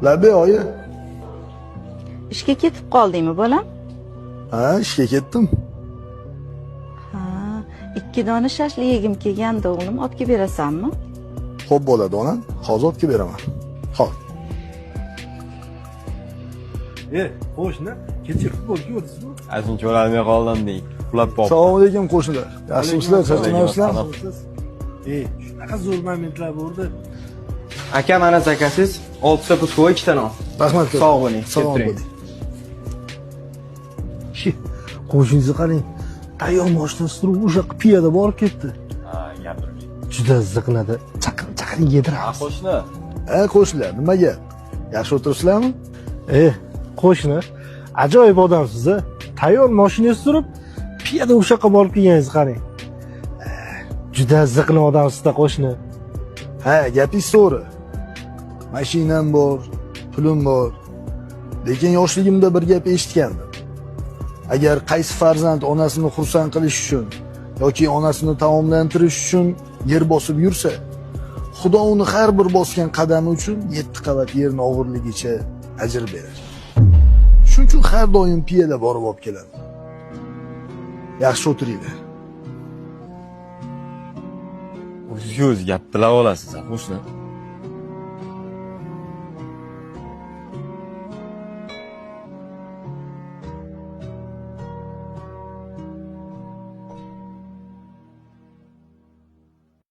Labbay oyi. Ishga ketib qoldingmi, bolam? Ha, ishga ketdim. Ha, 2 dona shashlik yegim kelganda o'g'lim, olib kelib berasanmi? Xo'p bo'ladi onam, hozir olib kelib beraman. Xo'p. Qo'shni, kecha futbol ko'rdingizmi? Shuncha o'ralmay qoldim deyk. Uxlab qoldim. Assalomu alaykum qo'shnilar. Yaxshimisizlar, charchamayapsizlarmi? Shunaqa zo'r momentlar bo'ldi. Aka, mana zakasiz 6 ta puskova 2 ta non. Rahmat. Sog' bo'ling. Sog' Keltiring. bo'ling. Qo'shingizni qarang. Tayyor mashinasi turib o'sha piyoda borib ketdi. Ha, gapiring. Juda ziqiladi. Chaqiring yediramiz. Qo'shni. Qo'shnilar, nima gap? Yaxshi o'tiribsizlarmi? Qo'shni, ajoyib odamsiz-a. Tayyor mashinasi turib piyoda o'sha yoqqa borib kelganingizni qarang. Juda ziqli odamsiz-da qo'shni. Ha, gapingiz to'g'ri. Mashinam bor, pulim bor. Lekin yoshligimda bir gap eshitgandim. Agar qaysi farzand onasini xursand qilish uchun yoki onasini taomlantirish uchun yer bosib yursa, Xudo uni har bir bosgan qadami uchun 7 qavat yerni og'irligicha ajr berar. Shuning uchun har doim piyoda borib olib keladi. Yaxshi o'tiringlar. O'zingiz gap bilib olasiz, qo'shni.